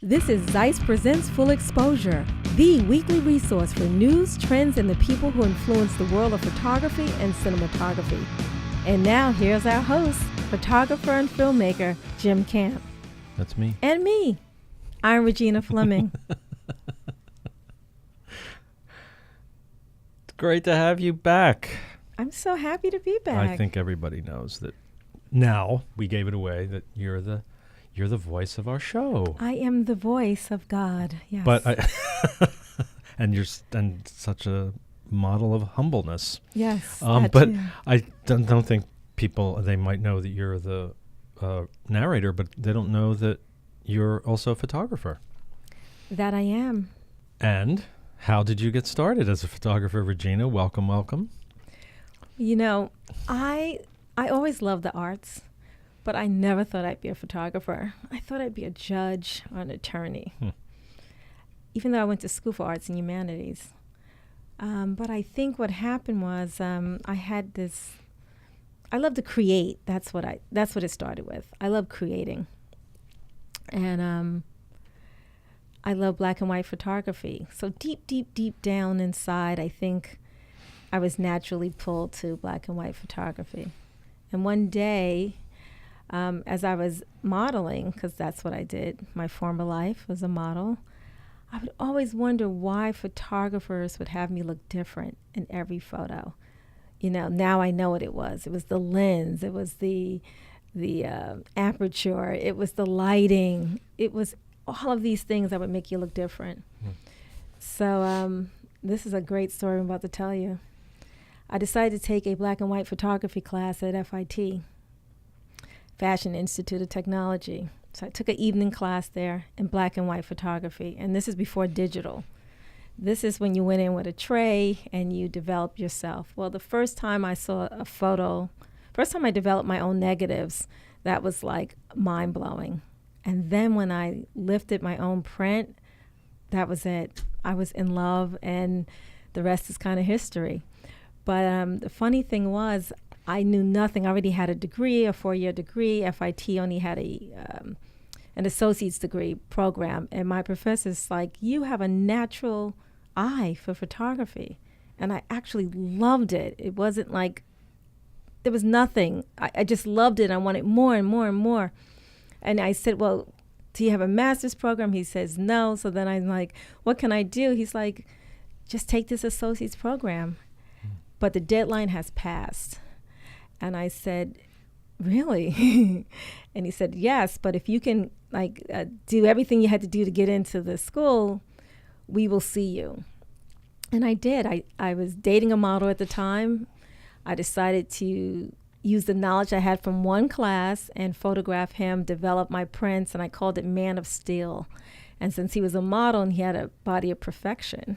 This is Zeiss Presents Full Exposure, the weekly resource for news, trends, and the people who influence the world of photography and cinematography. And now here's our host, photographer and filmmaker, Jim Kamp. That's me. And me. I'm Regina Fleming. It's great to have you back. I'm so happy to be back. I think everybody knows that now we gave it away that you're the voice of our show. I am the voice of God, yes. But and you're such a model of humbleness. Yes, but too. I don't think people, they might know that you're the narrator, but they don't know that you're also a photographer. That I am. And how did you get started as a photographer, Regina? Welcome, welcome. You know, I always loved the arts, but I never thought I'd be a photographer. I thought I'd be a judge or an attorney, even though I went to school for arts and humanities. But I think what happened was I had this. I love to create. That's what it started with. I love creating, and I love black and white photography. So deep down inside, I think I was naturally pulled to black and white photography. And one day, as I was modeling, because that's what I did, my former life was a model, I would always wonder why photographers would have me look different in every photo. You know, now I know what it was. It was the lens. It was the aperture. It was the lighting. It was all of these things that would make you look different. So this is a great story I'm about to tell you. I decided to take a black and white photography class at FIT, Fashion Institute of Technology. So I took an evening class there in black and white photography, and this is before digital. This is when you went in with a tray and you developed yourself. Well, the first time I saw a photo, first time I developed my own negatives, that was like mind-blowing. And then when I lifted my own print, that was it. I was in love, and the rest is kind of history. But the funny thing was, I knew nothing. I already had a degree, a 4-year degree. FIT only had an associate's degree program. And my professor's like, you have a natural eye for photography. And I actually loved it. It wasn't like, there was nothing. I just loved it. I wanted more and more and more. And I said, well, do you have a master's program? He says, no. So then I'm like, what can I do? He's like, just take this associate's program. But the deadline has passed. And I said, really? And he said, yes, but if you can do everything you had to do to get into the school, we will see you. And I did. I was dating a model at the time. I decided to use the knowledge I had from one class and photograph him, develop my prints, and I called it Man of Steel. And since he was a model and he had a body of perfection,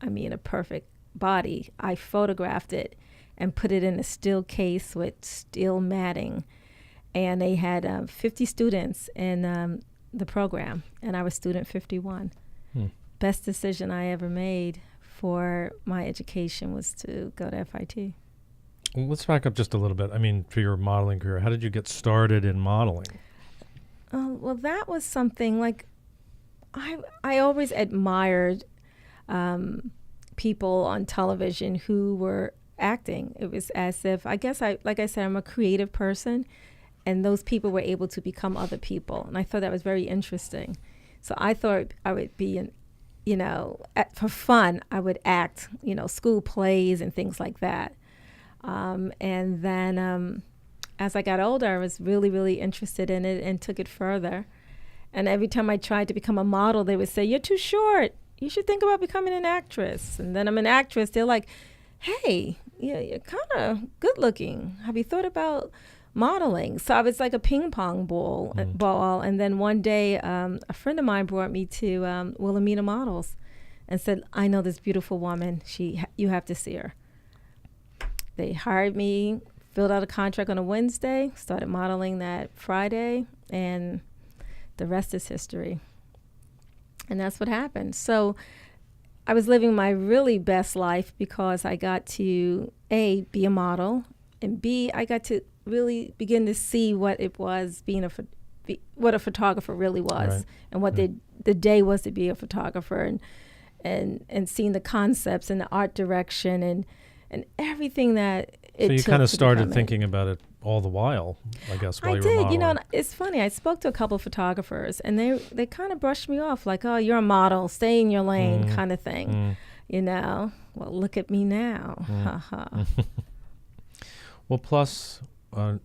I mean a perfect body, I photographed it and put it in a steel case with steel matting. And they had 50 students in the program, and I was student 51. Best decision I ever made for my education was to go to FIT. Well, let's back up just a little bit. I mean, for your modeling career, how did you get started in modeling? Well, that was something like I always admired people on television who were acting. It was as if, like I said, I'm a creative person, and those people were able to become other people. And I thought that was very interesting. So I thought I would be, for fun, I would act, school plays and things like that. And then as I got older, I was really, really interested in it and took it further. And every time I tried to become a model, they would say, you're too short. You should think about becoming an actress. And then I'm an actress. They're like, hey, you're kind of good looking. Have you thought about modeling? So I was like a ping pong ball. And then one day, a friend of mine brought me to Wilhelmina Models and said, I know this beautiful woman. You have to see her. They hired me, filled out a contract on a Wednesday, started modeling that Friday, and the rest is history. And that's what happened. So I was living my really best life because I got to, A, be a model, and B, I got to really begin to see what it was being a what a photographer really was, Right. and what the day was to be a photographer, and seeing the concepts and the art direction and everything that it So you took kind of to started become it. thinking about it all the while, I guess, while I you were did, modeling. and it's funny. I spoke to a couple of photographers, and they kind of brushed me off, like, "Oh, you're a model, stay in your lane," kind of thing. Well, look at me now. Haha. Well, plus,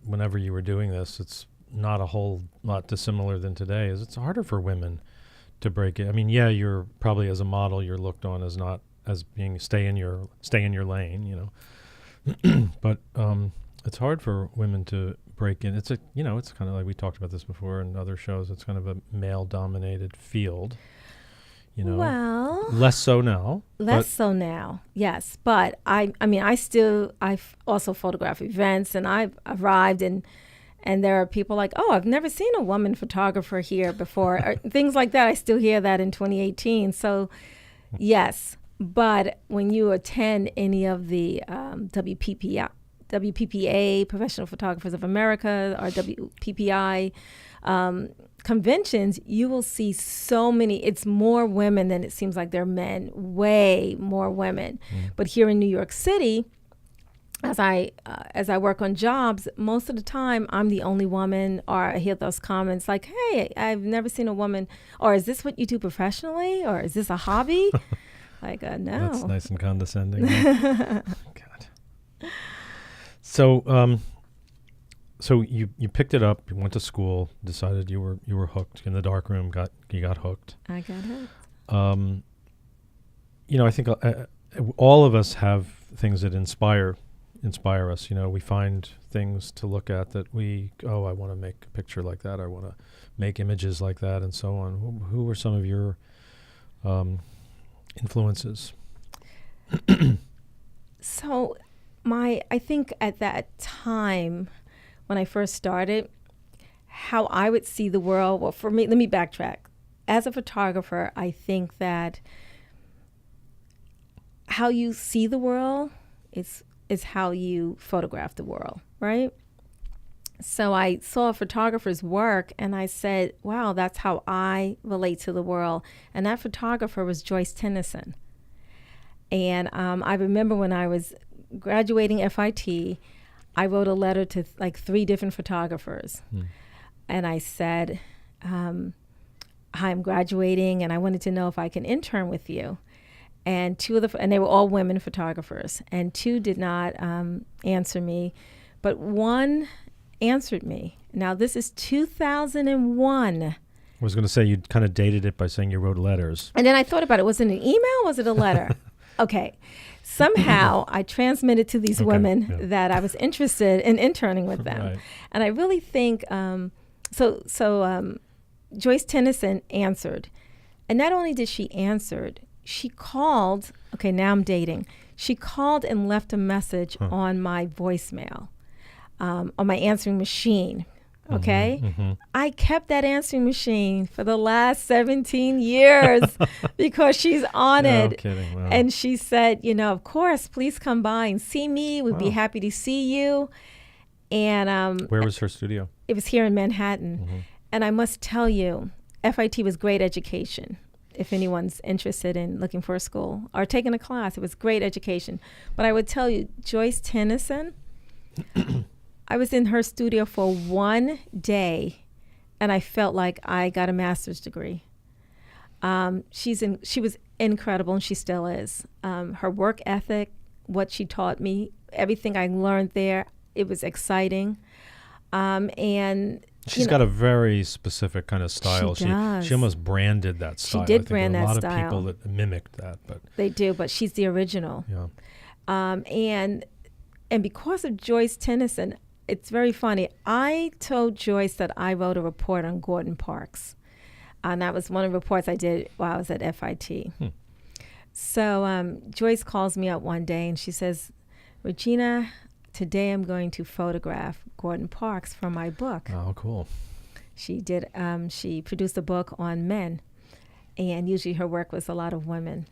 whenever you were doing this, it's not a whole lot dissimilar than today. It's harder for women to break it. I mean, yeah, you're probably as a model, you're looked on as not as being stay in your lane, but it's hard for women to break in. It's it's kind of like we talked about this before in other shows. It's kind of a male-dominated field. Well, less so now. Less so now, yes. But I also photograph events, and I've arrived and there are people like, "Oh, I've never seen a woman photographer here before," or things like that. I still hear that in 2018. So, yes. But when you attend any of the WPPA, Professional Photographers of America, or WPPI conventions, you will see so many. It's more women than it seems like they're men. Way more women. But here in New York City, as I work on jobs, most of the time I'm the only woman, or I hear those comments like, "Hey, I've never seen a woman," or "Is this what you do professionally?" or "Is this a hobby?" Like, no. That's nice and condescending. God. So, so you picked it up, you went to school, decided you were hooked in the darkroom, you got hooked. I got hooked. I think all of us have things that inspire us. We find things to look at that I want to make a picture like that. I want to make images like that, and so on. Who were some of your influences? So I think at that time when I first started, how I would see the world, well, for me, let me backtrack. As a photographer, I think that how you see the world is how you photograph the world, right? So I saw a photographer's work and I said, wow, that's how I relate to the world. And that photographer was Joyce Tennyson. And I remember when I was graduating FIT, I wrote a letter to like 3 different photographers. And I said, "Hi, I'm graduating and I wanted to know if I can intern with you." And and they were all women photographers, and 2 did not answer me, but 1 answered me. Now this is 2001. I was going to say, you kind of dated it by saying you wrote letters. And then I thought about it. Was it an email? Was it a letter? Okay. Somehow I transmitted to these women that I was interested in interning with them. Right. And I really think, Joyce Tennyson answered. And not only did she answer, she called, now I'm dating. She called and left a message on my voicemail, on my answering machine. Okay. I kept that answering machine for the last 17 years because she's on it. No kidding. Wow. And she said, of course, please come by and see me. We'd be happy to see you. And where was her studio? It was here in Manhattan. And I must tell you, FIT was great education. If anyone's interested in looking for a school or taking a class, it was great education. But I would tell you, Joyce Tennyson, I was in her studio for 1 day, and I felt like I got a master's degree. She was incredible, and she still is. Her work ethic, what she taught me, everything I learned there, it was exciting. And she's got a very specific kind of style. She does. She almost branded that style. She did brand that style. There are a lot of people that mimicked that, but they do. But she's the original. Yeah. And because of Joyce Tennyson, it's very funny. I told Joyce that I wrote a report on Gordon Parks. And that was one of the reports I did while I was at FIT. So Joyce calls me up one day and she says, "Regina, today I'm going to photograph Gordon Parks for my book." Oh, cool. She did. She produced a book on men. And usually her work was a lot of women.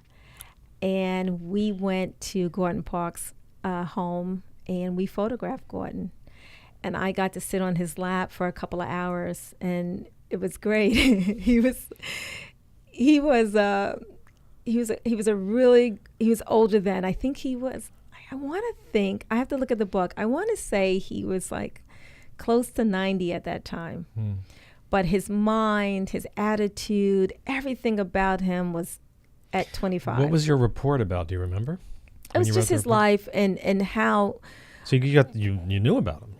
And we went to Gordon Parks' home and we photographed Gordon. and I got to sit on his lap for a couple of hours, and it was great. He was older then. I think he was, I have to look at the book. I want to say he was like close to 90 at that time. But his mind, his attitude, everything about him was at 25. What was your report about? Do you remember? It was just his life and how. So you knew about him.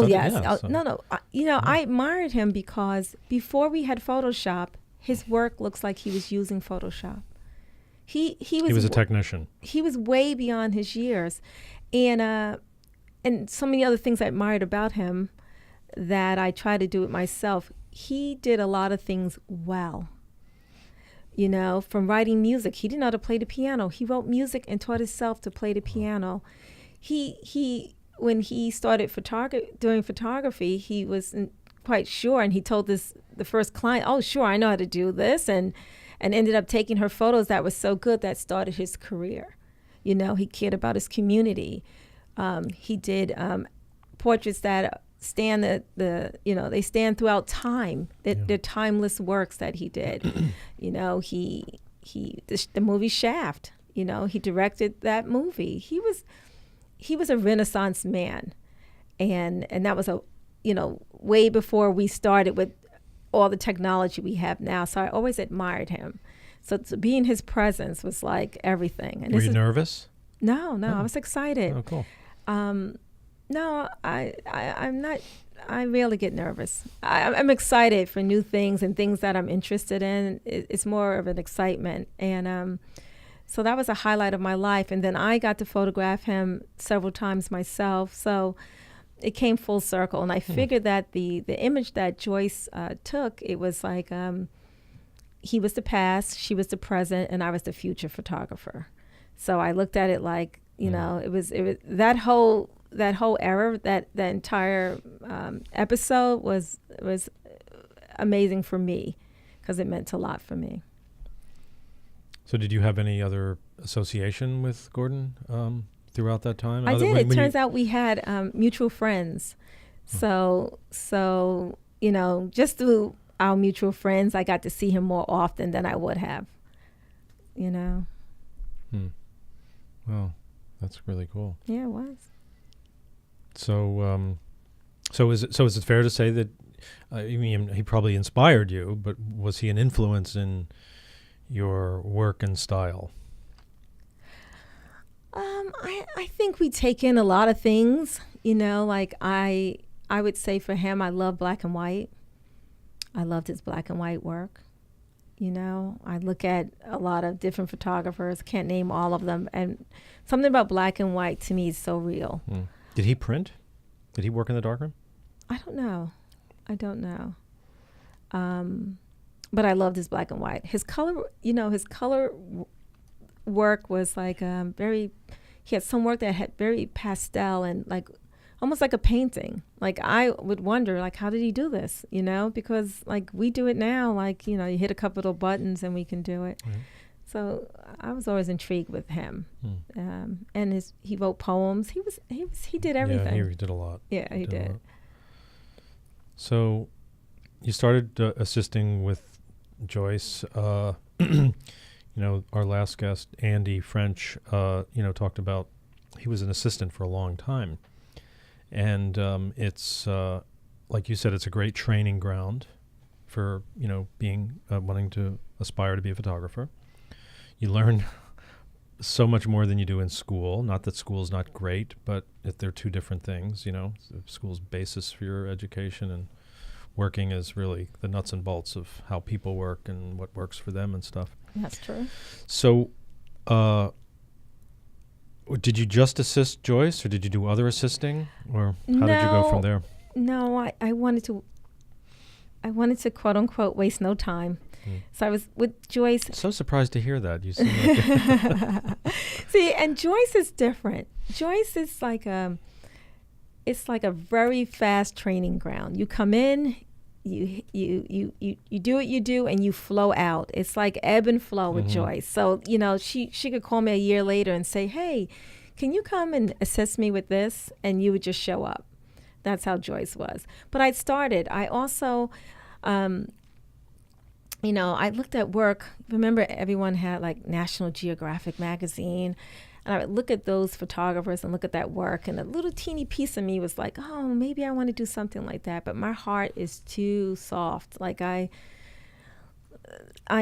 Yes. I admired him because before we had Photoshop, his work looks like he was using Photoshop. He was a technician. He was way beyond his years, and so many other things I admired about him that I try to do it myself. He did a lot of things well. You know, from writing music, he didn't know how to play the piano. He wrote music and taught himself to play the piano. When he started doing photography, he wasn't quite sure, and he told the first client, "Oh, sure, I know how to do this," and ended up taking her photos that was so good that started his career. You know, he cared about his community. He did portraits that stand they stand throughout time. They're timeless works that he did. You know, the movie Shaft. You know, he directed that movie. He was a Renaissance man, and that was way before we started with all the technology we have now. So I always admired him. So to be in his presence was like everything. And were you nervous? No, I was excited. Oh, cool. No, I'm not. I rarely get nervous. I'm excited for new things and things that I'm interested in. It's more of an excitement. And so that was a highlight of my life. And then I got to photograph him several times myself. So it came full circle. And I figured that the image that Joyce took, it was like he was the past, she was the present, and I was the future photographer. So I looked at it like, it was that whole era, that entire episode was amazing for me because it meant a lot for me. So did you have any other association with Gordon throughout that time? I did. It turns out we had mutual friends. So just through our mutual friends, I got to see him more often than I would have. Well, that's really cool. Yeah, it was. So, is it fair to say that he probably inspired you, but was he an influence in your work and style? I think we take in a lot of things. Like I would say for him, I love black and white. I loved his black and white work. I look at a lot of different photographers, can't name all of them, and something about black and white to me is so real. Did he print? Did he work in the darkroom? I don't know. But I loved his black and white. His color, work was like he had some work that had very pastel and like almost like a painting. Like I would wonder, like, how did he do this? Because like we do it now, like, you hit a couple of buttons and we can do it. Right. So I was always intrigued with him. And he wrote poems. He did everything. Yeah, he did a lot. Yeah, he did. So you started assisting with Joyce. Our last guest, Andy French, talked about he was an assistant for a long time. And it's, like you said, it's a great training ground for, being, wanting to aspire to be a photographer. You learn so much more than you do in school. Not that school's not great, but they're two different things, School's basis for your education, and working is really the nuts and bolts of how people work and what works for them and stuff. That's true. So, did you just assist Joyce, or did you do other assisting, or how did you go from there? No, I wanted to quote unquote waste no time. So I was with Joyce. So surprised to hear that. You seem like See, and Joyce is different. Joyce is like it's like a very fast training ground. You come in, you do what you do, and you flow out. It's like ebb and flow with Joyce. So she could call me a year later and say, "Hey, can you come and assist me with this?" And you would just show up. That's how Joyce was. But I started. I also, I looked at work. Remember, everyone had like National Geographic magazine. And I would look at those photographers and look at that work. And a little teeny piece of me was like, oh, maybe I want to do something like that. But my heart is too soft. Like I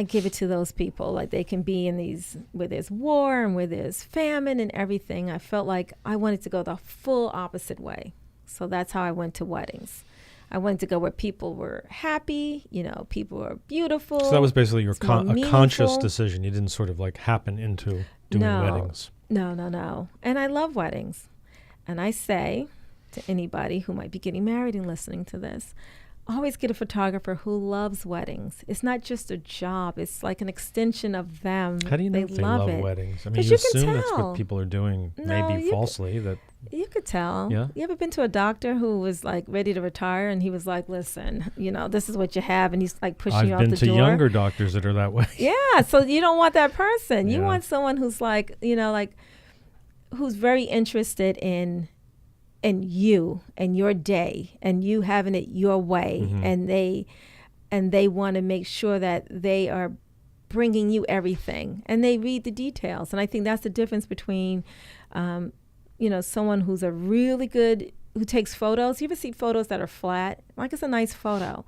give it to those people. Like they can be in these, where there's war and where there's famine and everything. I felt like I wanted to go the full opposite way. So that's how I went to weddings. I wanted to go where people were happy, people were beautiful. So that was basically your a conscious decision. You didn't sort of like happen into doing weddings. No. And I love weddings. And I say to anybody who might be getting married and listening to this, always get a photographer who loves weddings. It's not just a job. It's like an extension of them. How do you know they love weddings? I mean, you assume that's what people are doing, maybe falsely. You could tell. Yeah. You ever been to a doctor who was like ready to retire and he was like, listen, this is what you have, and he's like pushing you out the door? I've been to younger doctors that are that way. Yeah, so you don't want that person. You want someone who's like, who's very interested in you and your day and you having it your way. Mm-hmm. and they want to make sure that they are bringing you everything and they read the details. And I think that's the difference between someone who's who takes photos. You ever see photos that are flat? Like it's a nice photo,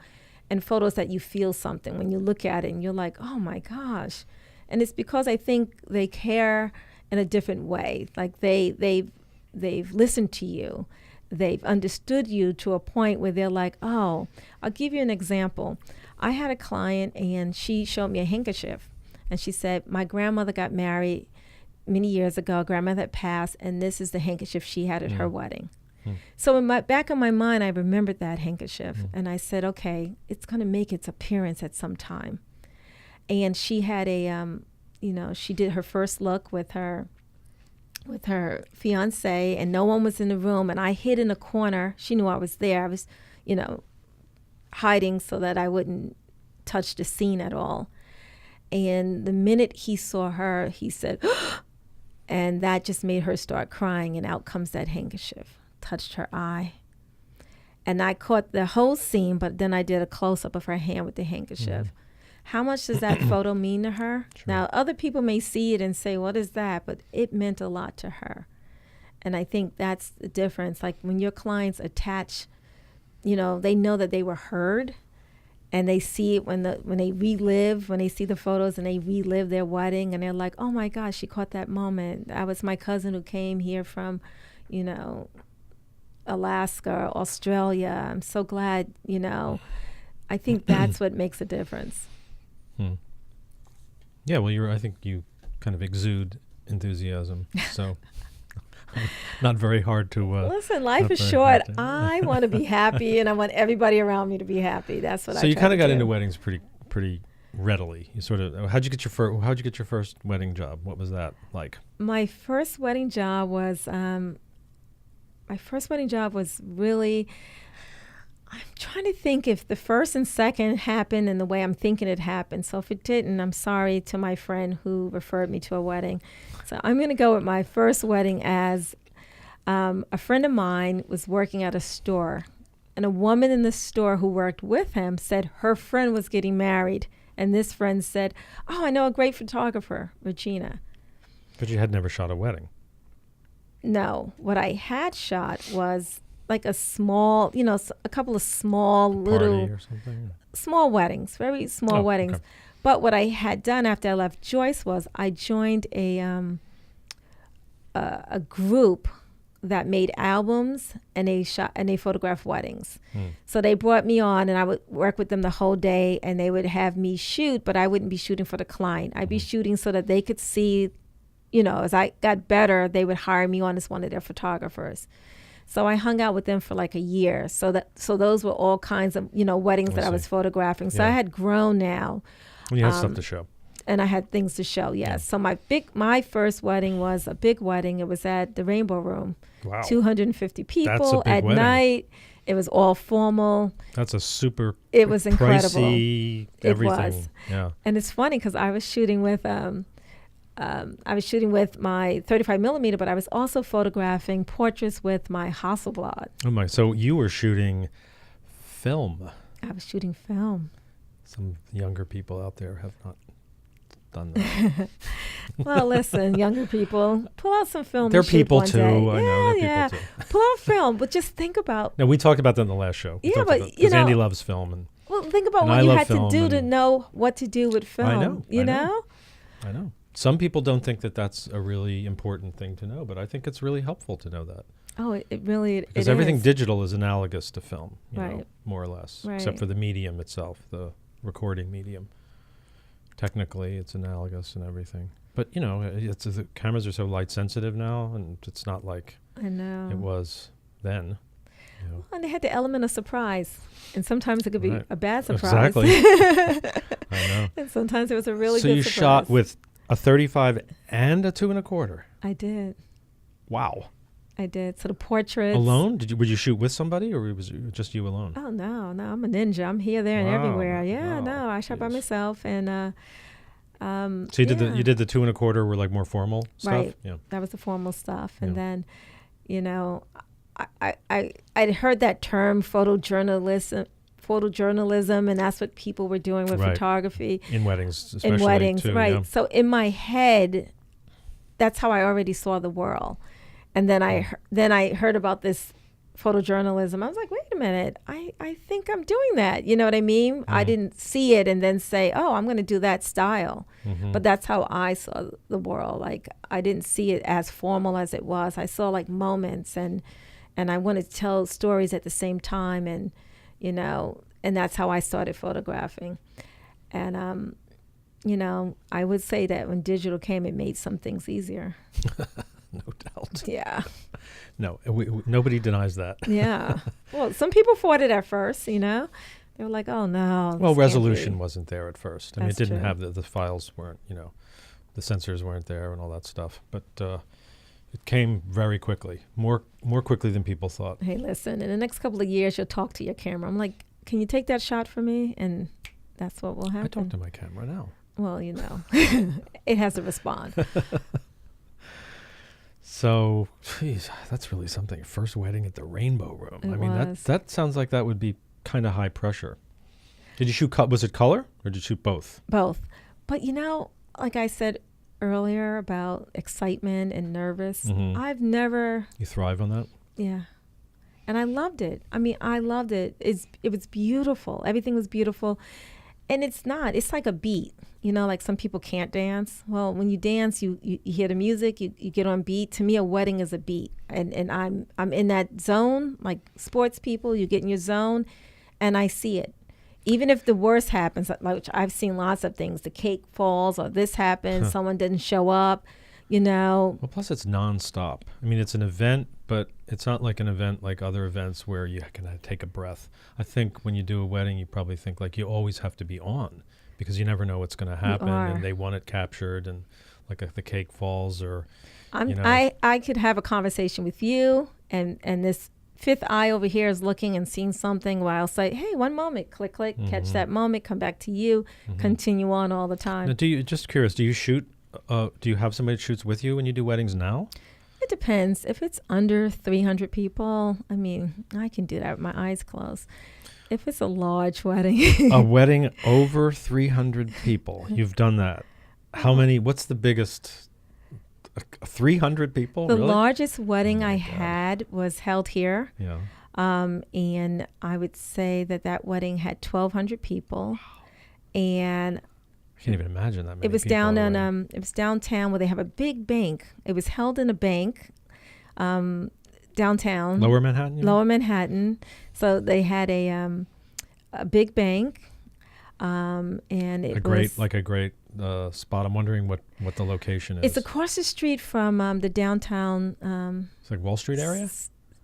and photos that you feel something when you look at it and you're like, oh my gosh. And it's because I think they care in a different way. Like they've listened to you. They've understood you to a point where they're like, oh, I'll give you an example. I had a client and she showed me a handkerchief and she said, my grandmother got married many years ago. Grandmother had passed, and this is the handkerchief she had at her wedding. So in my back of my mind, I remembered that handkerchief, and I said, okay, it's going to make its appearance at some time. And she had she did her first look with her fiance, and no one was in the room, and I hid in a corner. She knew I was there. I was, hiding so that I wouldn't touch the scene at all. And the minute he saw her, he said, and that just made her start crying, and out comes that handkerchief. Touched her eye. And I caught the whole scene, but then I did a close-up of her hand with the handkerchief. How much does that photo mean to her? True. Now, other people may see it and say, what is that? But it meant a lot to her. And I think that's the difference. Like when your clients attach, they know that they were heard, and they see it when they see the photos and they relive their wedding, and they're like, oh my gosh, she caught that moment. That was my cousin who came here from, Alaska, Australia. I'm so glad, I think that's what makes a difference. Yeah, well, I think you kind of exude enthusiasm, so not very hard to... Listen, life is short. I want to be happy, and I want everybody around me to be happy. That's what I try to do. So you kind of got into weddings pretty readily. You sort of... How'd you get your first wedding job? What was that like? My first wedding job was... really... I'm trying to think if the first and second happened in the way I'm thinking it happened. So if it didn't, I'm sorry to my friend who referred me to a wedding. So I'm going to go with my first wedding as a friend of mine was working at a store. And a woman in the store who worked with him said her friend was getting married. And this friend said, oh, I know a great photographer, Regina. But you had never shot a wedding. No. What I had shot was... like a small, a couple of small little party or something. Small weddings, very small weddings. Okay. But what I had done after I left Joyce was I joined a group that made albums, and they photographed weddings. So they brought me on, and I would work with them the whole day, and they would have me shoot, but I wouldn't be shooting for the client. I'd be shooting so that they could see, as I got better, they would hire me on as one of their photographers. So I hung out with them for like a year. So those were all kinds of, weddings that I was photographing. So I had grown now. Well, you had stuff to show. And I had things to show, yes. Yeah. So my first wedding was a big wedding. It was at the Rainbow Room. Wow. 250 people at wedding. Night. It was all formal. That's a super It was incredible. Pricey everything. It was. Yeah. And it's funny because I was shooting with I was shooting with my 35 millimeter, but I was also photographing portraits with my Hasselblad. Oh my! So you were shooting film. I was shooting film. Some younger people out there have not done that. Well, listen, younger people, pull out some film. They're and shoot people one too. day. I know they're people too. Pull out film, but just think about. No, we talked about that in the last show. Because Andy loves film, and well, think about and what I you love had to film do to and- know what to do with film. I know. You know? I know. Some people don't think that that's a really important thing to know, but I think it's really helpful to know that. Oh, it really it Because everything is. digital is analogous to film, you know, Right. more or less, Right. except for the medium itself, the recording medium. Technically, it's analogous and everything. But, you know, the cameras are so light sensitive now, and it's not like I know. it was then. You know. And they had the element of surprise, and sometimes it could be Right. a bad surprise. Exactly. I know. And sometimes it was a really So good you surprise. shot with a 35 and a 2 1/4. I did. Wow. I did. So the portraits. Alone? Would you shoot with somebody, or was it just you alone? Oh no, I'm a ninja. I'm here, there, and Wow, everywhere. Yeah, wow, no, I shot by geez. myself, and So you yeah. did the 2 1/4 were like more formal stuff? Right. Yeah. That was the formal stuff, and Yeah. then, you know, I'd heard that term photojournalism, and that's what people were doing with Right. photography In weddings, especially. in weddings, too, right? yeah. So in my head, that's how I already saw the world, and then I heard about this photojournalism. I was like, wait a minute, I think I'm doing that. You know what I mean? I didn't see it and then say, oh, I'm going to do that style. Mhm. But that's how I saw the world. Like, I didn't see it as formal as it was. I saw like moments, and I wanted to tell stories at the same time, and you know, and that's how I started photographing. And you know, I would say that when digital came, it made some things easier. No doubt. Yeah. No, nobody denies that. Yeah. Well, some people fought it at first, you know. They were like, oh, no. Well, this can't resolution be. wasn't there at first. I mean, That's it didn't true. have the files weren't, you know, the sensors weren't there and all that stuff. But it came very quickly, more quickly than people thought. Hey, listen, in the next couple of years, you'll talk to your camera. I'm like, can you take that shot for me? And that's what will happen. I talk to my camera now. Well, you know, it has to respond. So, geez, that's really something. First wedding at the Rainbow Room. It I mean, was. that sounds like that would be kind of high pressure. Did you shoot? Was it color or did you shoot both? Both. But, you know, like I said earlier about excitement and nervous, Mhm. I've never, You thrive on that. yeah. And I loved it. I mean, I loved it. It was beautiful. Everything was beautiful. And it's not. It's like a beat. You know, like some people can't dance. Well, when you dance, you hear the music, you get on beat. To me, a wedding is a beat. And I'm in that zone, like sports people, you get in your zone, and I see it. Even if the worst happens, like I've seen lots of things, the cake falls or this happens, someone didn't show up, you know. Well, plus it's nonstop. I mean, it's an event, but it's not like an event like other events where you can take a breath. I think when you do a wedding, you probably think like you always have to be on because you never know what's going to happen, and they want it captured, and like if the cake falls or, you know. I could have a conversation with you, and this fifth eye over here is looking and seeing something while I'll say, hey, one moment, click, click, catch that moment, come back to you, continue on all the time. Now, just curious, do you shoot, do you have somebody that shoots with you when you do weddings now? It depends. If it's under 300 people, I mean, I can do that with my eyes closed. If it's a large wedding. A wedding over 300 people. You've done that. How many, what's the biggest? 300 people? The really? largest wedding Oh my I God. had was held here. Yeah. And I would say that wedding had 1,200 people. And I can't even imagine that many it was people down at a in wedding. it was downtown where they have a big bank. It was held in a bank downtown. Lower Manhattan? you mean? Lower Manhattan. So they had a big bank, and it a great was spot. I'm wondering what the location is. It's across the street from the downtown It's like Wall Street area?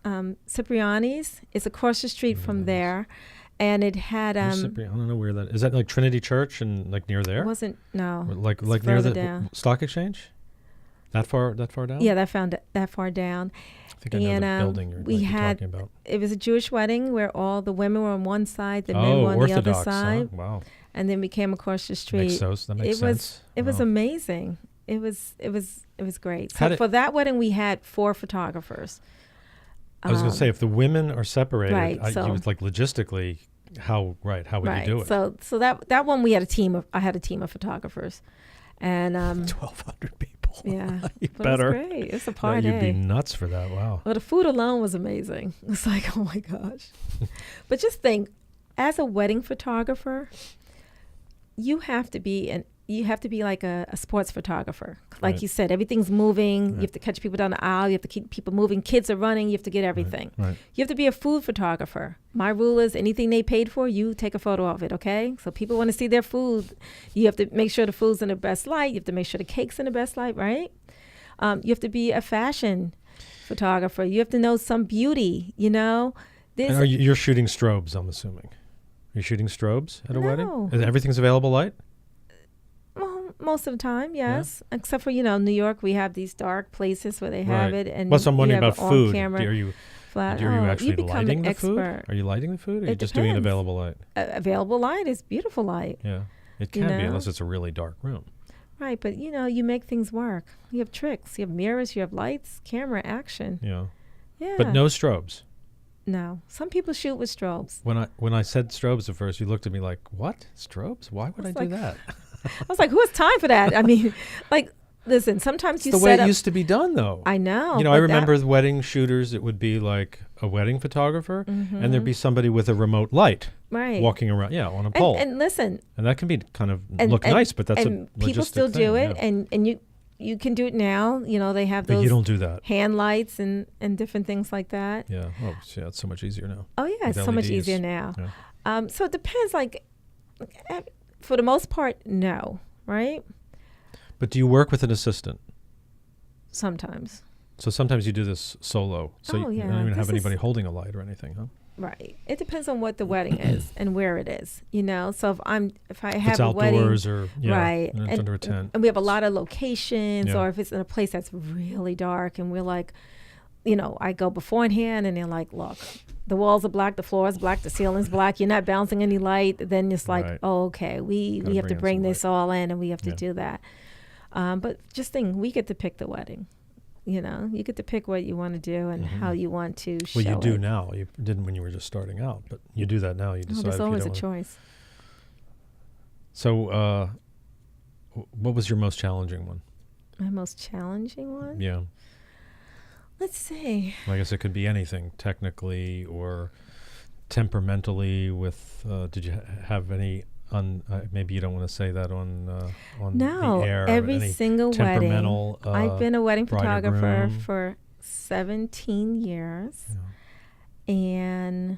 Cipriani's. It's across the street from there, and it had Where's Cyprian? I don't know where that is. That like Trinity Church and like near there? it wasn't no Like it's near further the down. Stock Exchange? That far down? Yeah, that far down. I think I know and, the building you're we had- talking about. It was a Jewish wedding where all the women were on one side, the men Oh, were on Orthodox, the other side, huh? Wow. and then we came across the street. That makes it was sense. it was Wow. amazing. It was great. So for that wedding, we had 4 photographers. I was going to say, if the women are separated, Right, you was like logistically, how would you do it? So that one I had a team of photographers, and 1,200 people. Yeah, better. It was great. It's a party. You'd be nuts for that. Wow. Well, the food alone was amazing. It's like, oh my gosh. But just think, as a wedding photographer, you have to be like a sports photographer. Like Right. you said, everything's moving. Right. You have to catch people down the aisle. You have to keep people moving. Kids are running. You have to get everything. Right. You have to be a food photographer. My rule is anything they paid for, you take a photo of it, okay? So people want to see their food. You have to make sure the food's in the best light. You have to make sure the cake's in the best light, right? You have to be a fashion photographer. You have to know some beauty, you know? And you're shooting strobes, I'm assuming. Are you shooting strobes at a wedding? Everything's available light? Well, most of the time, yes. Yeah. Except for, New York, we have these dark places where they have it. And so I'm wondering about food. Are you actually lighting the food? Are you lighting the food, or are you just doing it available light? Available light is beautiful light. Yeah, it can be, unless it's a really dark room. Right, but, you make things work. You have tricks. You have mirrors, you have lights, camera, action. Yeah. Yeah. But no strobes. No. Some people shoot with strobes. When I said strobes at first, you looked at me like, what? Strobes? Why would I do that? I was like, who has time for that? I mean, like, listen, sometimes it's the way it used to be done, though. I know. I remember the wedding shooters, it would be like a wedding photographer, and there'd be somebody with a remote light walking around, on a pole. And listen. And that can be kind of look nice, but that's a logistic people still do it, yeah. and you can do it now. They have those but you don't do that. Hand lights and different things like that. Yeah. Oh, yeah, it's so much easier now. Oh, yeah, it's so much easier now. Yeah. So it depends, like, for the most part, no, right? But do you work with an assistant? Sometimes. So sometimes you do this solo. So you don't even have anybody holding a light or anything, huh? Right. It depends on what the wedding is and where it is, So if I have it's a wedding, outdoors or right, and it's under a tent, and we have a lot of locations, or if it's in a place that's really dark, and we're like, I go beforehand, and they're like, look, the walls are black, the floor is black, the ceiling's black. You're not bouncing any light. Then it's like, oh, okay, we have to bring this all in, and we have to do that. But just think, we get to pick the wedding. You get to pick what you want to do and how you want to show it. Well, you do now. You didn't when you were just starting out, but you do that now. You decide. There's always a choice. So, what was your most challenging one? My most challenging one? Yeah. Let's see. I guess it could be anything, technically or temperamentally. Did you have any? Maybe you don't want to say that on the air. Every single wedding. I've been a wedding photographer for 17 years, and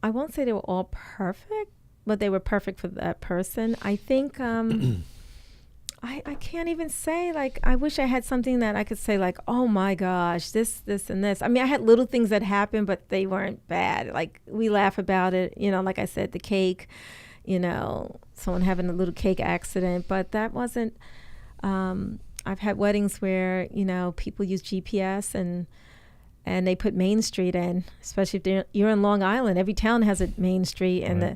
I won't say they were all perfect, but they were perfect for that person. I think I can't even say, like, I wish I had something that I could say, like, oh my gosh, this and this. I mean, I had little things that happened, but they weren't bad. Like, we laugh about it, like I said, the cake, someone having a little cake accident, but that wasn't, I've had weddings where, people use GPS and they put Main Street in, especially if you're in Long Island. Every town has a Main Street, and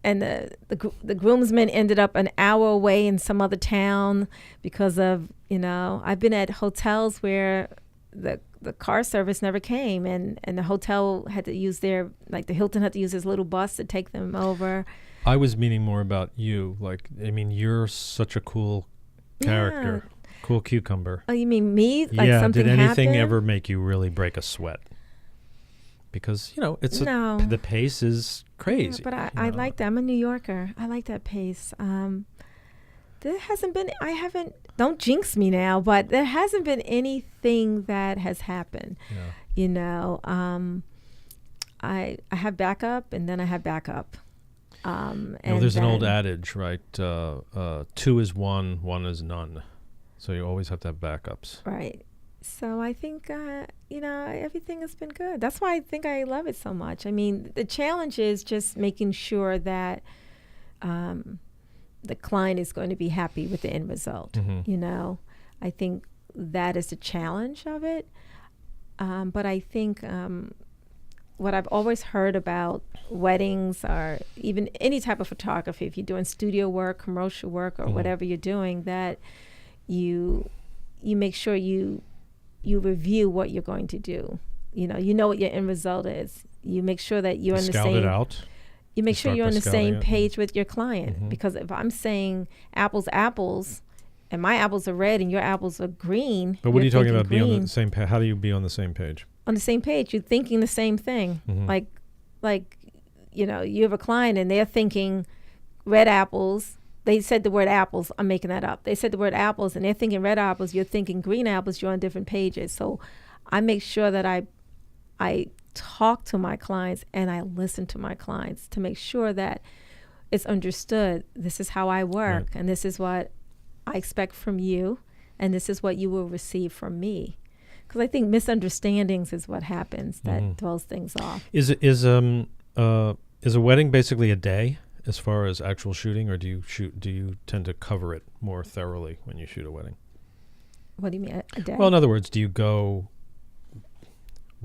the groomsmen ended up an hour away in some other town because of, I've been at hotels where the car service never came, and the hotel had to use the Hilton had to use his little bus to take them over. I was meaning more about you. Like, I mean, you're such a cool character, cool cucumber. Oh, you mean me? Like, something did anything happened? ever make you really break a sweat? Because, it's the pace is crazy. Yeah, but I like that. I'm a New Yorker. I like that pace. There hasn't been, don't jinx me now, but there hasn't been anything that has happened. Yeah. I have backup, and then I have backup. There's an old adage, right? 2 is 1, 1 is none. So you always have to have backups. Right. So I think, everything has been good. That's why I think I love it so much. I mean, the challenge is just making sure that the client is going to be happy with the end result. Mm-hmm. I think that is the challenge of it. But I think what I've always heard about weddings, or even any type of photography, if you're doing studio work, commercial work, or whatever you're doing, that you make sure you review what you're going to do. You know what your end result is. You make sure that you're on the Scout same. it out. You make sure you're on the same it. page with your client, because if I'm saying apples, and my apples are red and your apples are green. But what are you talking thinking about? Being on green. the same page? How do you be on the same page? On the same page, you're thinking the same thing. Like, you have a client and they're thinking red apples. They said the word apples. I'm making that up. They said the word apples and they're thinking red apples. You're thinking green apples. You're on different pages. So I make sure that I talk to my clients and I listen to my clients to make sure that it's understood. This is how I work, and this is what I expect from you, and this is what you will receive from me. Because I think misunderstandings is what happens that throws things off. Is a wedding basically a day as far as actual shooting, or do you tend to cover it more thoroughly when you shoot a wedding? What do you mean, a day? Well, in other words, will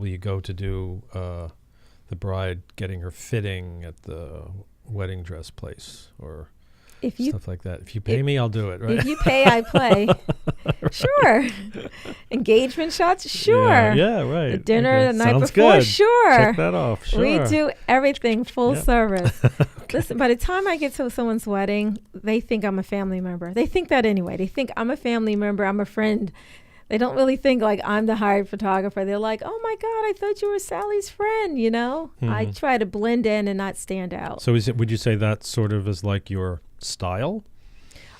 you go to do the bride getting her fitting at the wedding dress place, or stuff like that? If you pay me, I'll do it, right? If you pay, I play. Right. Sure. Engagement shots? Sure. Yeah, right. The dinner the night Sounds before? good. Sure. Check that off. Sure. We do everything full service. Okay. Listen, by the time I get to someone's wedding, they think I'm a family member. They think that anyway. They think I'm a family member. I'm a friend. They don't really think like I'm the hired photographer. They're like, oh my God, I thought you were Sally's friend, I try to blend in and not stand out. So would you say that sort of is like your style?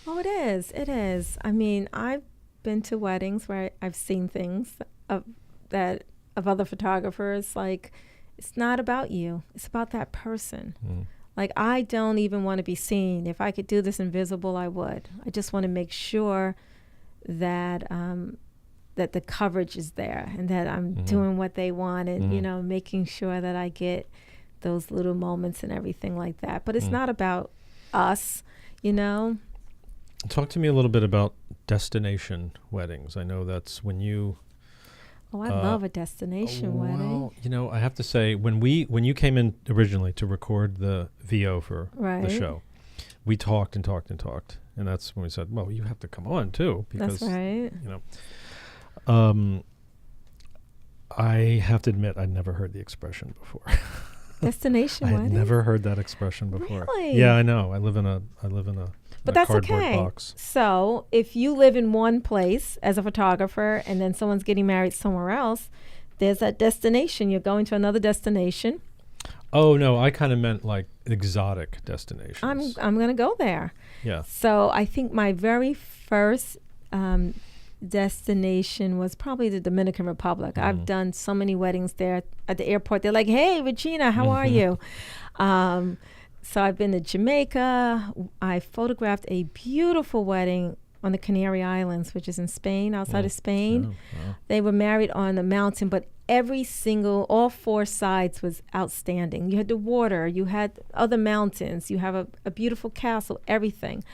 Oh, it is. It is. I mean, I've been to weddings where I've seen things of other photographers. Like, it's not about you. It's about that person. Like, I don't even want to be seen. If I could do this invisible, I would. I just want to make sure that that the coverage is there and that I'm doing what they want, and making sure that I get those little moments and everything like that. But it's not about us, Talk to me a little bit about destination weddings. I know that's when you... Oh, I love a destination wedding. Well, I have to say, when you came in originally to record the VO for the show, we talked and talked and talked. And that's when we said, well, you have to come on too. Because, that's right. I have to admit, I'd never heard the expression before. Destination I wedding? had never heard that expression before. Really? Yeah, I know. I live in a But that's cardboard okay. box. So if you live in one place as a photographer and then someone's getting married somewhere else, there's that destination. You're going to another destination. Oh, no, I kind of meant like exotic destinations. I'm going to go there. Yeah. So I think my very first destination was probably the Dominican Republic. I've done so many weddings there at the airport. They're like, hey, Regina, how are you? So I've been to Jamaica. I photographed a beautiful wedding on the Canary Islands, which is in Spain, outside of Spain. Oh, wow. They were married on a mountain, but all four sides was outstanding. You had the water, you had other mountains, you have a beautiful castle, everything.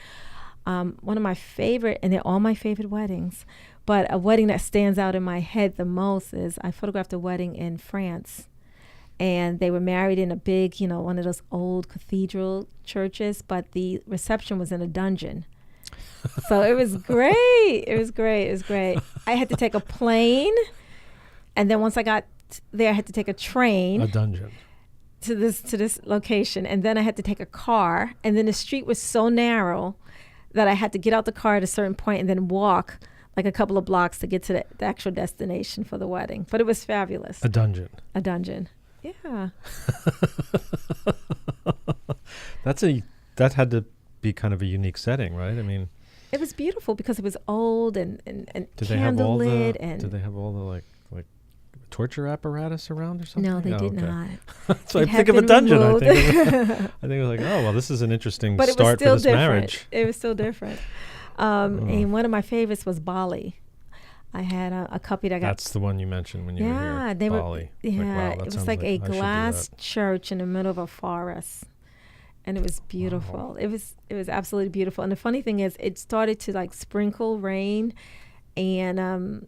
One of my favorite, and they're all my favorite weddings, but a wedding that stands out in my head the most is I photographed a wedding in France. And they were married in a big, one of those old cathedral churches, but the reception was in a dungeon. So it was great. It was great. I had to take a plane. And then once I got there, I had to take a train. A dungeon. To this location. And then I had to take a car. And then the street was so narrow that I had to get out the car at a certain point and then walk like a couple of blocks to get to the actual destination for the wedding. But it was fabulous. A dungeon. Yeah. That had to be kind of a unique setting, right? I mean, it was beautiful because it was old and did candlelit. Did they have all the like torture apparatus around or something? No, they did not. So I think of a dungeon. I think it was like, oh well, this is an interesting start for this marriage. It was still different. And one of my favorites was Bali. I had a couple that got... That's the one you mentioned when you were here, Bali. Yeah, it was like a glass church in the middle of a forest. And it was beautiful. Wow. It was absolutely beautiful. And the funny thing is, it started to like sprinkle rain. And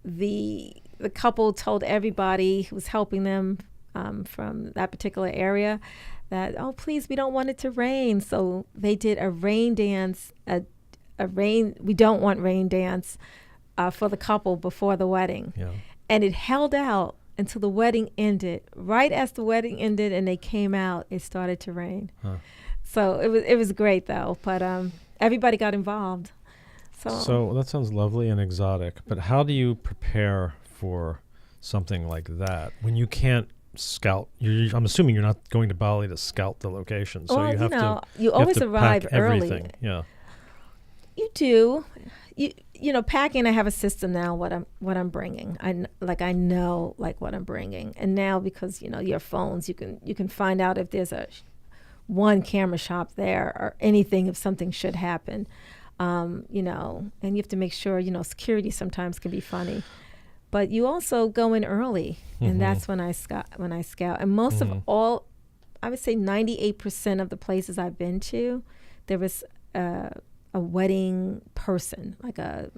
the couple told everybody who was helping them from that particular area that, oh, please, we don't want it to rain. So they did a rain dance, we don't want rain dance for the couple before the wedding. Yeah. And it held out until the wedding ended. Right as the wedding ended and they came out, it started to rain. Huh. So it was great though, but everybody got involved. So that sounds lovely and exotic, but how do you prepare for something like that when you can't scout? I'm assuming you're not going to Bali to scout the location, so well, you have to. You always have to arrive pack early. Everything. Yeah. You do. Packing. I have a system now. What I'm bringing. I know what I'm bringing, and now because your phones, you can find out if there's one camera shop there or anything if something should happen. And you have to make sure, security sometimes can be funny, but you also go in early, and that's when I scout. And most of all, I would say 98% of the places I've been to, there was a wedding person, like a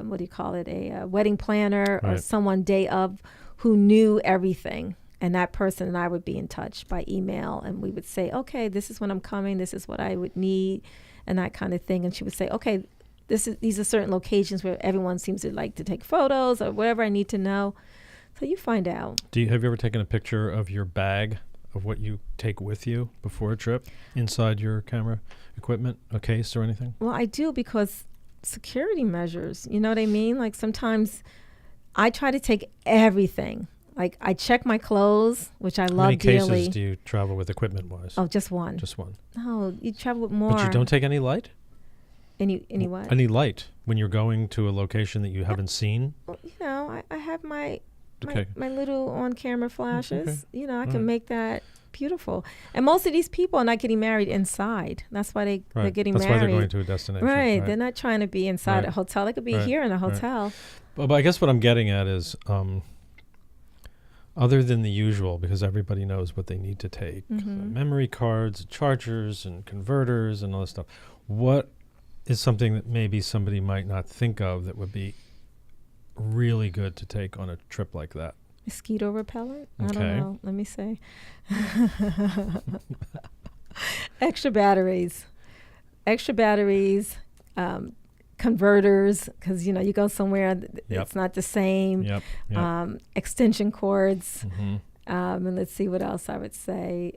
what do you call it? A wedding planner or someone day of who knew everything. And that person and I would be in touch by email, and we would say, okay, this is when I'm coming. This is what I would need. And that kind of thing. And she would say, okay, these are certain locations where everyone seems to like to take photos or whatever I need to know. So you find out. Have you ever taken a picture of your bag, of what you take with you before a trip, inside your camera equipment, a case or anything? Well, I do, because security measures, you know what I mean? Like sometimes I try to take everything. Like I check my clothes, which I love dearly. How many cases do you travel with equipment-wise? Oh, just one. Just one. No, you travel with more. But you don't take any light? Any what? Any light when you're going to a location that you haven't seen? Well, I have my Okay. my little on-camera flashes. Okay. I can make that beautiful. And most of these people are not getting married inside. That's why they're getting married. That's why they're going to a destination. Right. They're not trying to be inside a hotel. They could be here in a hotel. But I guess what I'm getting at is, other than the usual, because everybody knows what they need to take, memory cards, chargers, and converters, and all this stuff, what is something that maybe somebody might not think of that would be really good to take on a trip like that? Mosquito repellent? Okay. I don't know. Let me say. Extra batteries. Converters, because you go somewhere it's not the same. Yep. Extension cords. And let's see what else I would say.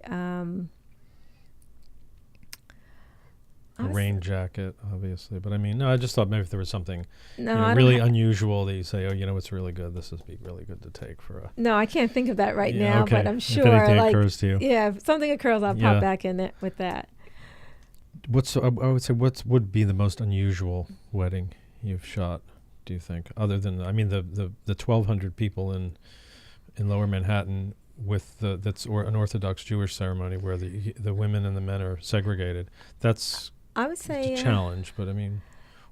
A rain jacket, obviously, but I just thought maybe if there was something I really unusual that you say, it's really good. This would be really good to take for a. No, I can't think of that right now, okay. but I'm sure. If anything occurs to you. Yeah, if something occurs, I'll pop back in it with that. I would say, what would be the most unusual wedding you've shot, do you think? Other than, the 1,200 people in Lower Manhattan with that's an Orthodox Jewish ceremony where the women and the men are segregated. That's I would say a challenge, but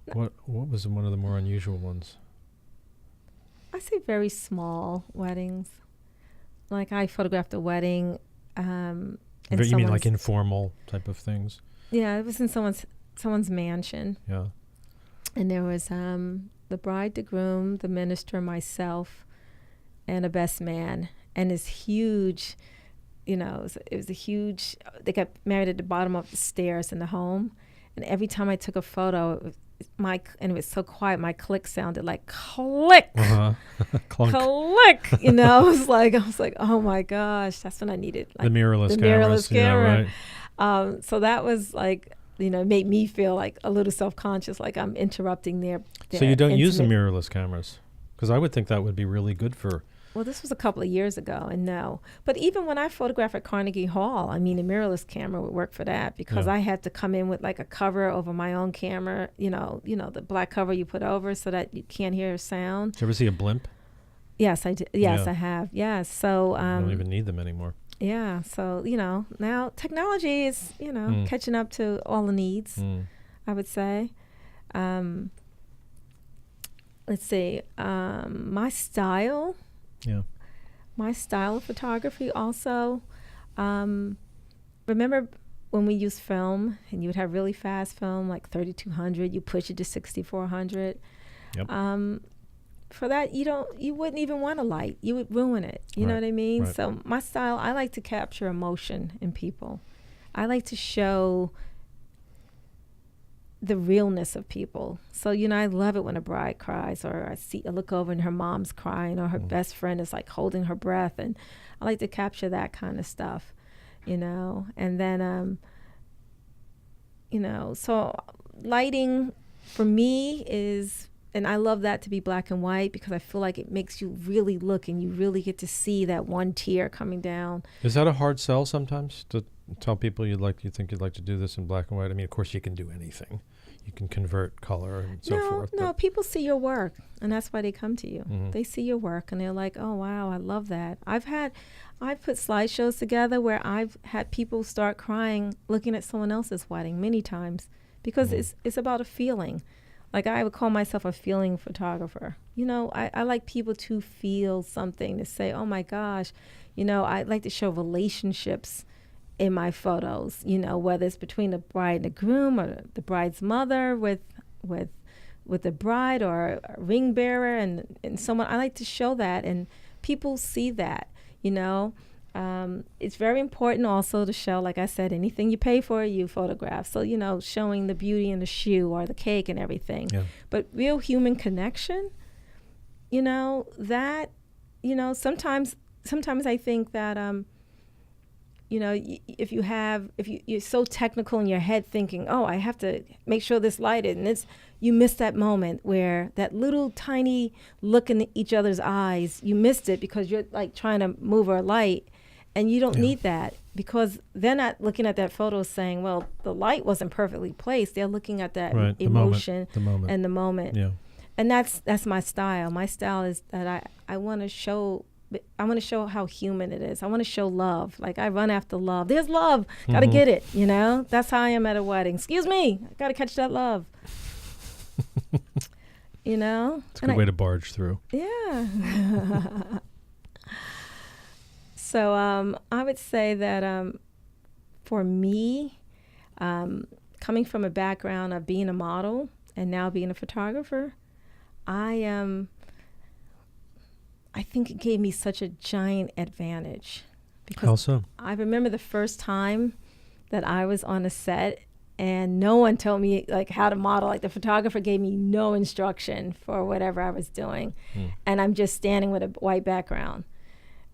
what was one of the more unusual ones? I say very small weddings. Like I photographed a wedding. You mean like informal type of things? Yeah, it was in someone's mansion. Yeah. And there was the bride, the groom, the minister, myself, and a best man. And this huge, it was a huge, they got married at the bottom of the stairs in the home. And every time I took a photo, and it was so quiet, my click sounded like click. Clunk. Click. I was like, oh my gosh, that's when I needed the mirrorless cameras. Camera. Right. So that was like, made me feel like a little self-conscious, like I'm interrupting their So you don't use the mirrorless cameras? Because I would think that would be really good for. Well, this was a couple of years ago, and no. But even when I photographed at Carnegie Hall, a mirrorless camera would work for that, because I had to come in with like a cover over my own camera, the black cover you put over so that you can't hear sound. Did you ever see a blimp? Yes, I did. Yes, I have. Yes. So you don't even need them anymore. Yeah. So, now technology is, catching up to all the needs, I would say. Let's see. My style. Yeah. My style of photography also. Remember when we used film and you would have really fast film, like 3200, you push it to 6400. Yep. for that, you wouldn't even want a light. You would ruin it. You know Right, what I mean? right. So my style, I like to capture emotion in people. I like to show the realness of people. So, I love it when a bride cries, or I look over and her mom's crying, or her best friend is like holding her breath. And I like to capture that kind of stuff, and then, so lighting for me is, and I love that to be black and white, because I feel like it makes you really look and you really get to see that one tear coming down. Is that a hard sell sometimes, to tell people you think you'd like to do this in black and white? I mean, of course you can do anything. You can convert color and so forth. No, people see your work, and that's why they come to you. Mm-hmm. They see your work and they're like, oh wow, I love that. I've put slideshows together where I've had people start crying looking at someone else's wedding many times, because it's about a feeling. Like, I would call myself a feeling photographer. I like people to feel something, to say, oh my gosh, I like to show relationships in my photos, whether it's between the bride and the groom, or the bride's mother with the bride, or a ring bearer and someone. I like to show that, and people see that, It's very important also to show, like I said, anything you pay for, you photograph. So, showing the beauty in the shoe or the cake and everything. Yeah. But real human connection, that, sometimes I think that, if you're so technical in your head thinking, oh, I have to make sure this lighted, and you miss that moment where that little tiny look in each other's eyes, you missed it because you're like trying to move a light, and you don't need that, because they're not looking at that photo saying, well, the light wasn't perfectly placed. They're looking at that emotion, the moment. and the moment. Yeah. And that's my style. My style is that I want to show how human it is. I want to show love. Like, I run after love. There's love. Got to get it, That's how I am at a wedding. Excuse me. I got to catch that love. It's a good way to barge through. Yeah. So I would say that for me, coming from a background of being a model and now being a photographer, I think it gave me such a giant advantage. Because How so? I remember the first time that I was on a set and no one told me like how to model. Like, the photographer gave me no instruction for whatever I was doing. And I'm just standing with a white background.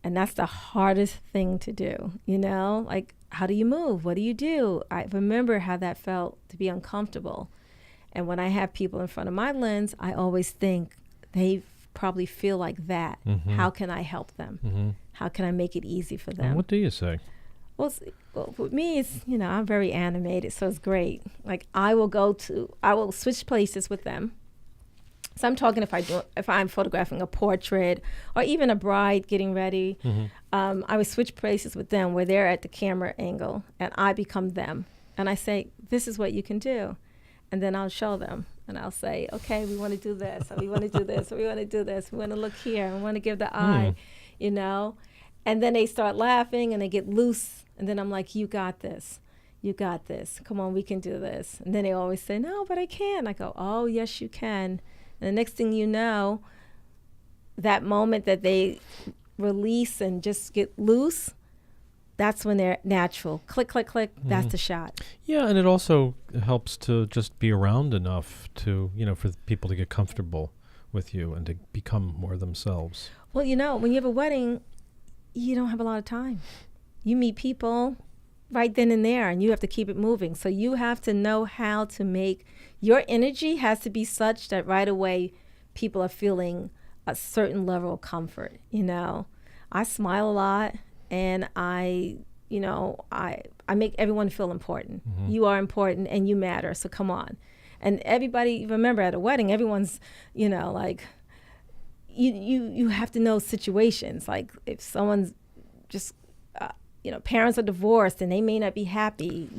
And that's the hardest thing to do, Like, how do you move? What do you do? I remember how that felt, to be uncomfortable. And when I have people in front of my lens, I always think they probably feel like that. Mm-hmm. How can I help them? Mm-hmm. How can I make it easy for them? And what do you say? Well, with me, it's, I'm very animated, so it's great. Like, I will switch places with them. So I'm talking if I'm photographing a portrait or even a bride getting ready, I would switch places with them where they're at the camera angle and I become them. And I say, this is what you can do. And then I'll show them and I'll say, okay, we want to do this, or we want to do this, or we want to do this. We want to look here. We want to give the eye, And then they start laughing and they get loose. And then I'm like, you got this. You got this. Come on, we can do this. And then they always say, no, but I can. I go, oh, yes, you can. And the next thing you know, that moment that they release and just get loose, that's when they're natural. Click, click, click. That's the shot. Yeah, and it also helps to just be around enough to, for people to get comfortable with you and to become more themselves. Well, when you have a wedding, you don't have a lot of time. You meet people right then and there, and you have to keep it moving. So you have to know how to make your energy has to be such that right away people are feeling a certain level of comfort. I smile a lot, and I make everyone feel important. You are important and you matter, so come on. And everybody, remember, at a wedding, everyone's, like, you have to know situations. Like, if someone's just parents are divorced and they may not be happy,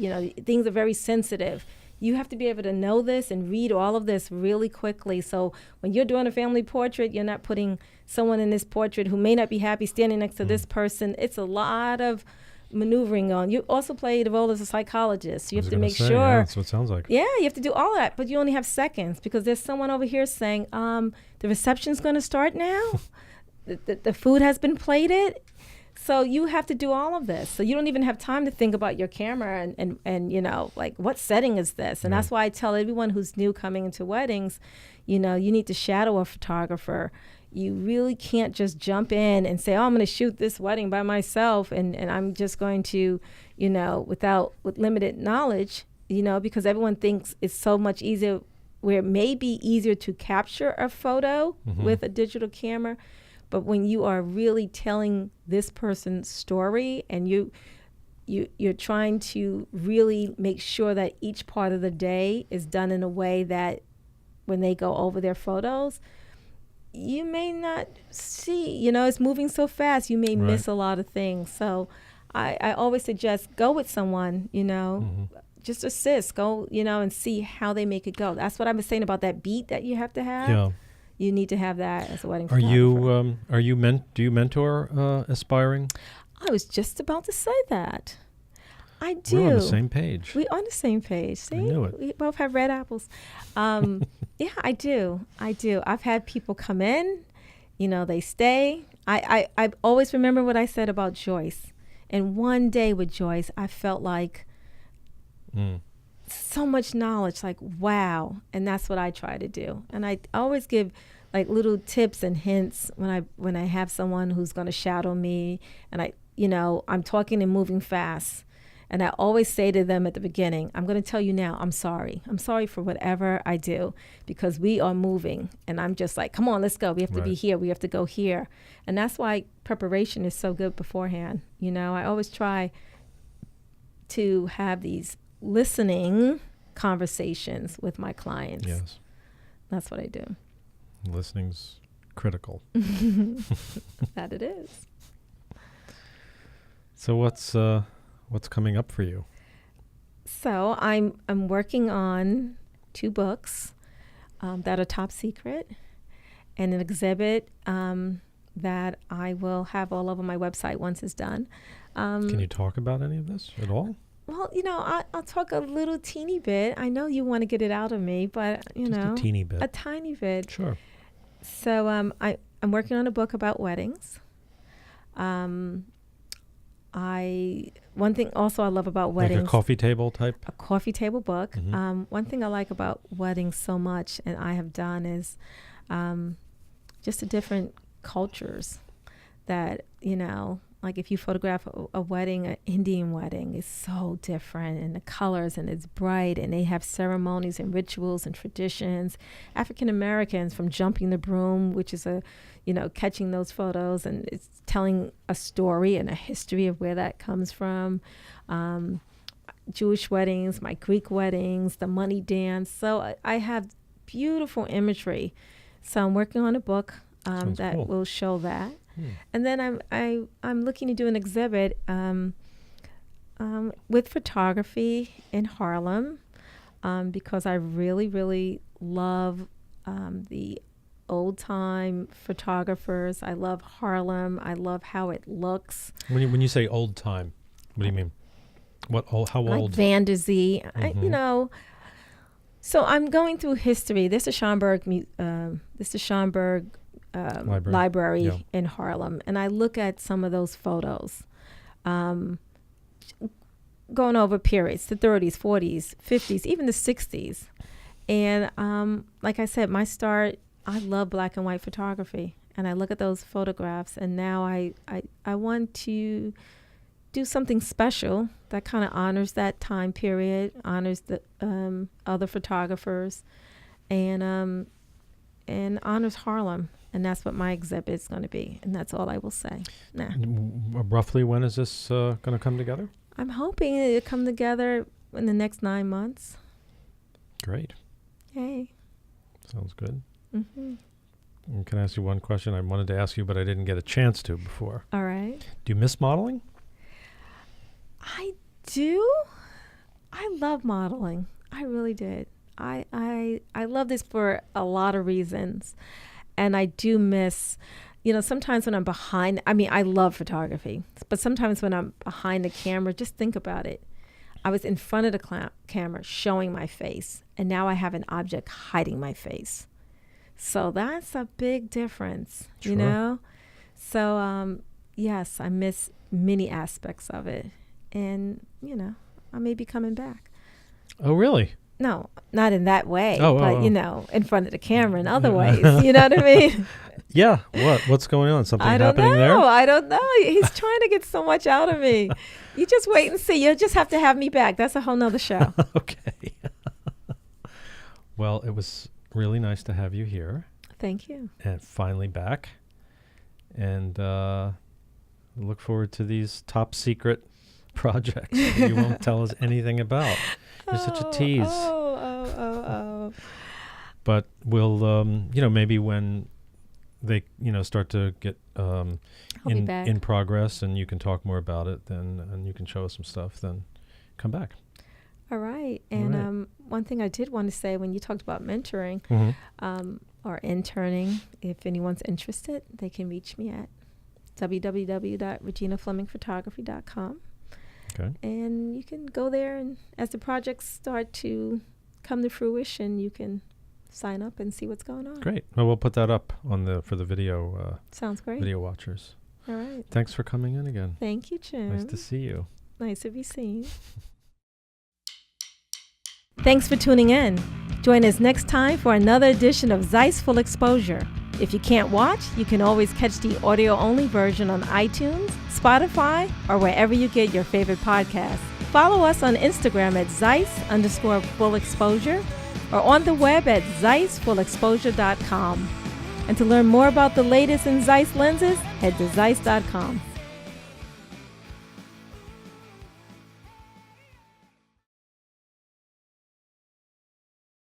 things are very sensitive. You have to be able to know this and read all of this really quickly. So when you're doing a family portrait, you're not putting someone in this portrait who may not be happy standing next to this person. It's a lot of maneuvering on. You also play the role as a psychologist. You have to make sure. Yeah, that's what it sounds like. Yeah, you have to do all of that, but you only have seconds because there's someone over here saying, the reception's going to start now. the food has been plated. So you have to do all of this. So you don't even have time to think about your camera and you know, like, what setting is this? And that's why I tell everyone who's new coming into weddings, you know, you need to shadow a photographer. You really can't just jump in and say, oh, I'm going to shoot this wedding by myself and I'm just going to, you know, with limited knowledge, you know, because everyone thinks it's so much easier, where it may be easier to capture a photo with a digital camera. But when you are really telling this person's story and you're trying to really make sure that each part of the day is done in a way that when they go over their photos, you may not see, you know, it's moving so fast, you may miss a lot of things. So I always suggest go with someone, you know, just assist, go, you know, and see how they make it go. That's what I was saying about that beat that you have to have. Yeah. You need to have that as a wedding photographer. Do you mentor aspiring? I was just about to say that. I do. We're on the same page. We're on the same page. See? I knew it. We both have red apples. Yeah, I do. I've had people come in, you know, they stay. I always remember what I said about Joyce. And one day with Joyce, I felt like so much knowledge, like, wow. And that's what I try to do. And I always give like little tips and hints when I have someone who's going to shadow me and I'm talking and moving fast. And I always say to them at the beginning, I'm going to tell you now, I'm sorry. I'm sorry for whatever I do because we are moving. And I'm just like, come on, let's go. We have to be here. We have to go here. And that's why preparation is so good beforehand. You know, I always try to have these listening conversations with my clients. Yes. That's what I do. Listening's critical. That it is. So what's coming up for you? So I'm working on 2 books that are top secret, and an exhibit that I will have all over my website once it's done. Can you talk about any of this at all? Well, you know, I'll talk a little teeny bit. I know you want to get it out of me, but Just a teeny bit. A tiny bit. Sure. So I'm working on a book about weddings. One thing also I love about weddings. Like a coffee table type? A coffee table book. Mm-hmm. One thing I like about weddings so much, and I have done, is just the different cultures that, you know, like if you photograph a wedding, an Indian wedding is so different, and the colors, and it's bright, and they have ceremonies and rituals and traditions. African Americans, from jumping the broom, which is catching those photos, and it's telling a story and a history of where that comes from. Jewish weddings, my Greek weddings, the money dance. So I have beautiful imagery. So I'm working on a book that cool. will show that. And then I'm looking to do an exhibit with photography in Harlem because I really, really love the old-time photographers. I love Harlem. I love how it looks. When you say old-time, what do you mean? How like old? Van der Zee. So I'm going through history. This is Schomburg Library in Harlem, and I look at some of those photos, going over periods, the 30s, 40s, 50s, even the 60s. And like I said, I love black and white photography, and I look at those photographs, and now I want to do something special that kind of honors that time period, honors the other photographers, and honors Harlem. And that's what my exhibit is going to be. And that's all I will say. Roughly when is this going to come together? I'm hoping it'll come together in the next 9 months. Great. Yay. Sounds good. Mm-hmm. And can I ask you one question? I wanted to ask you, but I didn't get a chance to before. All right. Do you miss modeling? I do. I love modeling. I really did. I love this for a lot of reasons. And I do miss, sometimes when I'm behind, I love photography, but sometimes when I'm behind the camera, just think about it. I was in front of the camera showing my face, and now I have an object hiding my face. So that's a big difference, Sure. So, yes, I miss many aspects of it. And, I may be coming back. Oh, really? No, not in that way, Oh, but, oh. in front of the camera in other ways. You know what I mean? Yeah. What's going on? Something I don't happening know. there? I don't know. He's trying to get so much out of me. You just wait and see. You'll just have to have me back. That's a whole nother show. Okay. Well, it was really nice to have you here. Thank you. And finally back. And look forward to these top secret projects that you won't tell us anything about. You're such a tease. Oh. But we'll, maybe when they, start to get in progress and you can talk more about it, then and you can show us some stuff, then come back. All right. And one thing I did want to say, when you talked about mentoring or interning, if anyone's interested, they can reach me at www.reginaflemingphotography.com. Okay. And you can go there, and as the projects start to come to fruition, you can sign up and see what's going on. Great. Well, we'll put that up for the video. Sounds great. Video watchers. All right. Thanks for coming in again. Thank you, Jim. Nice to see you. Nice to be seen. Thanks for tuning in. Join us next time for another edition of Zeiss Full Exposure. If you can't watch, you can always catch the audio-only version on iTunes, Spotify, or wherever you get your favorite podcasts. Follow us on Instagram at Zeiss_Full Exposure or on the web at ZeissFullExposure.com. And to learn more about the latest in Zeiss lenses, head to Zeiss.com.